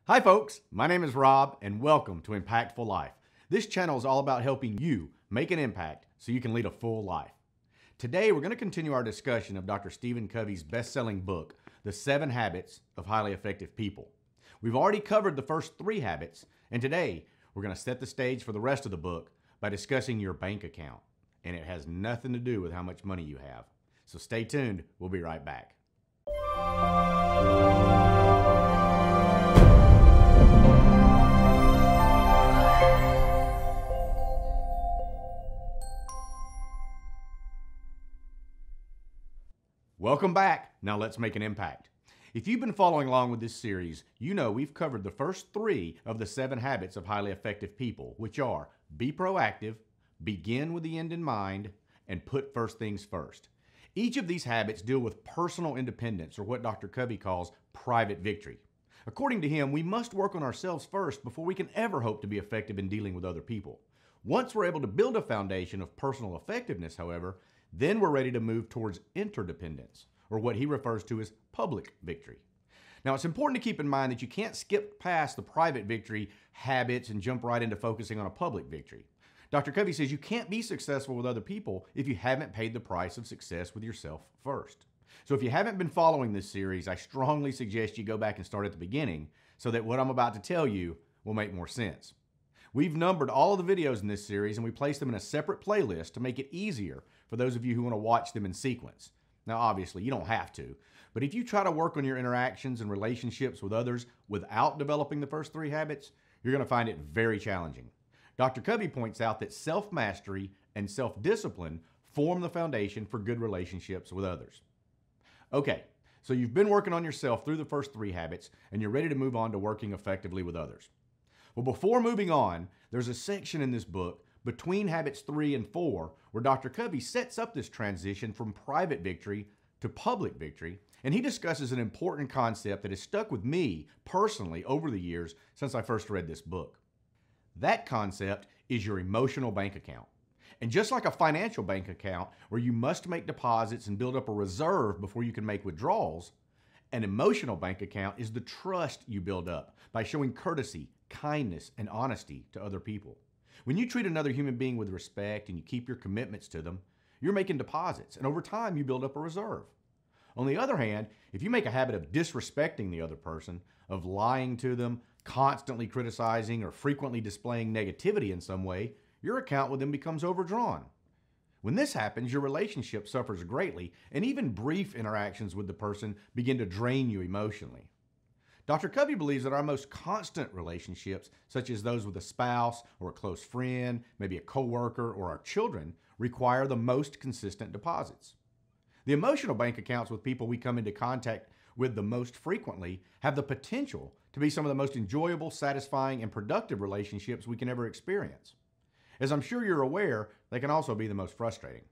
Hi folks, my name is Rob and welcome to Impactful Life. This channel is all about helping you make an impact so you can lead a full life. Today we're going to continue our discussion of Dr. Stephen Covey's best-selling book, The 7 Habits of Highly Effective People. We've already covered the first 3 habits, and today we're going to set the stage for the rest of the book by discussing your bank account. And it has nothing to do with how much money you have. So stay tuned, we'll be right back. Welcome back. Now let's make an impact. If you've been following along with this series, you know we've covered the first 3 of the 7 habits of highly effective people, which are be proactive, begin with the end in mind, and put first things first. Each of these habits deal with personal independence, or what Dr. Covey calls private victory. According to him, we must work on ourselves first before we can ever hope to be effective in dealing with other people. Once we're able to build a foundation of personal effectiveness, however, then we're ready to move towards interdependence, or what he refers to as public victory. Now, it's important to keep in mind that you can't skip past the private victory habits and jump right into focusing on a public victory. Dr. Covey says you can't be successful with other people if you haven't paid the price of success with yourself first. So if you haven't been following this series, I strongly suggest you go back and start at the beginning so that what I'm about to tell you will make more sense. We've numbered all of the videos in this series and we placed them in a separate playlist to make it easier for those of you who want to watch them in sequence. Now, obviously, you don't have to, but if you try to work on your interactions and relationships with others without developing the first 3 habits, you're going to find it very challenging. Dr. Covey points out that self-mastery and self-discipline form the foundation for good relationships with others. Okay, so you've been working on yourself through the first 3 habits and you're ready to move on to working effectively with others. Well, before moving on, there's a section in this book between habits 3 and 4 where Dr. Covey sets up this transition from private victory to public victory, and he discusses an important concept that has stuck with me personally over the years since I first read this book. That concept is your emotional bank account. And just like a financial bank account where you must make deposits and build up a reserve before you can make withdrawals, an emotional bank account is the trust you build up by showing courtesy, kindness, and honesty to other people. When you treat another human being with respect and you keep your commitments to them, you're making deposits, and over time you build up a reserve. On the other hand, if you make a habit of disrespecting the other person, of lying to them, constantly criticizing, or frequently displaying negativity in some way, your account with them becomes overdrawn. When this happens, your relationship suffers greatly, and even brief interactions with the person begin to drain you emotionally. Dr. Covey believes that our most constant relationships, such as those with a spouse or a close friend, maybe a coworker or our children, require the most consistent deposits. The emotional bank accounts with people we come into contact with the most frequently have the potential to be some of the most enjoyable, satisfying, and productive relationships we can ever experience. As I'm sure you're aware, they can also be the most frustrating.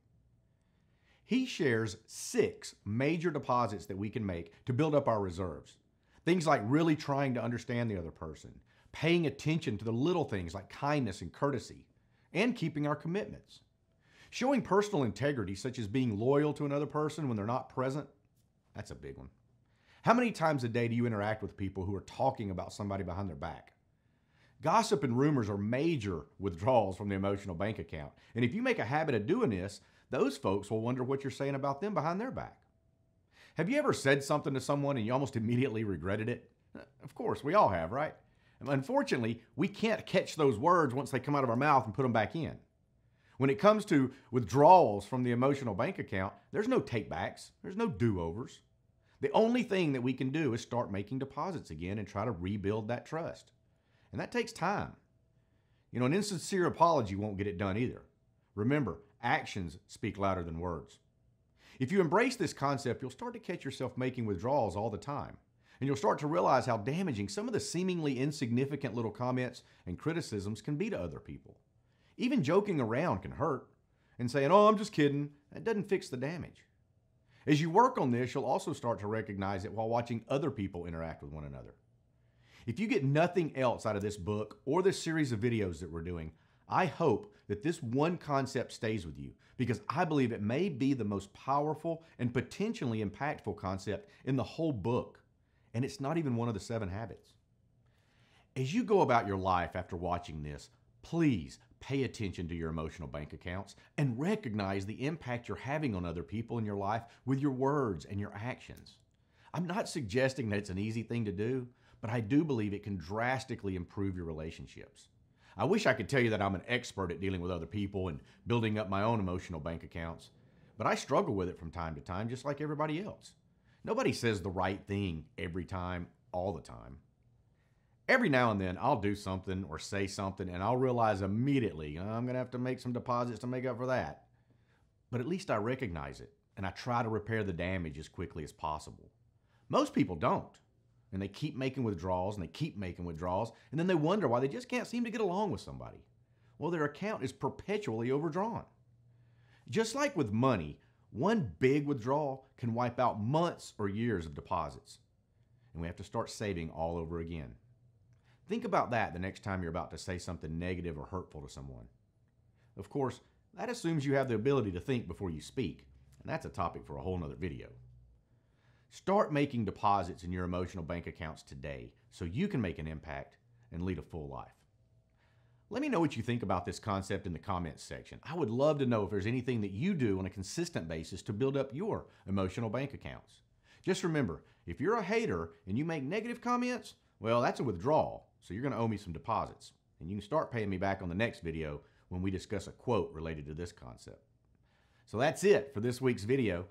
He shares 6 major deposits that we can make to build up our reserves. Things like really trying to understand the other person, paying attention to the little things like kindness and courtesy, and keeping our commitments. Showing personal integrity, such as being loyal to another person when they're not present, that's a big one. How many times a day do you interact with people who are talking about somebody behind their back? Gossip and rumors are major withdrawals from the emotional bank account. And if you make a habit of doing this, those folks will wonder what you're saying about them behind their back. Have you ever said something to someone and you almost immediately regretted it? Of course, we all have, right? Unfortunately, we can't catch those words once they come out of our mouth and put them back in. When it comes to withdrawals from the emotional bank account, there's no takebacks, there's no do-overs. The only thing that we can do is start making deposits again and try to rebuild that trust. And that takes time. You know, an insincere apology won't get it done either. Remember, actions speak louder than words. If you embrace this concept, you'll start to catch yourself making withdrawals all the time. And you'll start to realize how damaging some of the seemingly insignificant little comments and criticisms can be to other people. Even joking around can hurt, and saying, "Oh, I'm just kidding," that doesn't fix the damage. As you work on this, you'll also start to recognize it while watching other people interact with one another. If you get nothing else out of this book or this series of videos that we're doing, I hope that this one concept stays with you because I believe it may be the most powerful and potentially impactful concept in the whole book. And it's not even one of the 7 habits. As you go about your life after watching this, please pay attention to your emotional bank accounts and recognize the impact you're having on other people in your life with your words and your actions. I'm not suggesting that it's an easy thing to do, but I do believe it can drastically improve your relationships. I wish I could tell you that I'm an expert at dealing with other people and building up my own emotional bank accounts, but I struggle with it from time to time just like everybody else. Nobody says the right thing every time, all the time. Every now and then, I'll do something or say something, and I'll realize immediately I'm going to have to make some deposits to make up for that. But at least I recognize it, and I try to repair the damage as quickly as possible. Most people don't, and they keep making withdrawals, and they keep making withdrawals, and then they wonder why they just can't seem to get along with somebody. Well, their account is perpetually overdrawn. Just like with money, one big withdrawal can wipe out months or years of deposits, and we have to start saving all over again. Think about that the next time you're about to say something negative or hurtful to someone. Of course, that assumes you have the ability to think before you speak, and that's a topic for a whole nother video. Start making deposits in your emotional bank accounts today so you can make an impact and lead a full life. Let me know what you think about this concept in the comments section. I would love to know if there's anything that you do on a consistent basis to build up your emotional bank accounts. Just remember, if you're a hater and you make negative comments, well, that's a withdrawal. So you're going to owe me some deposits, and you can start paying me back on the next video when we discuss a quote related to this concept. So that's it for this week's video.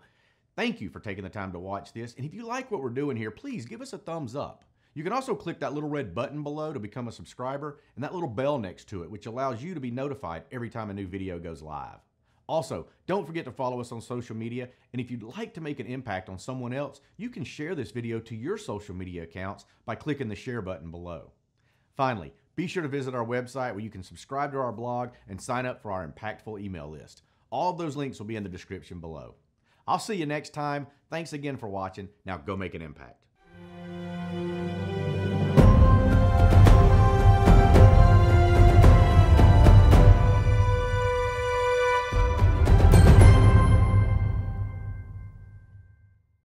Thank you for taking the time to watch this, and if you like what we're doing here, please give us a thumbs up. You can also click that little red button below to become a subscriber, and that little bell next to it, which allows you to be notified every time a new video goes live. Also, don't forget to follow us on social media, and if you'd like to make an impact on someone else, you can share this video to your social media accounts by clicking the share button below. Finally, be sure to visit our website where you can subscribe to our blog and sign up for our IMPACTfull email list. All of those links will be in the description below. I'll see you next time. Thanks again for watching. Now go make an impact.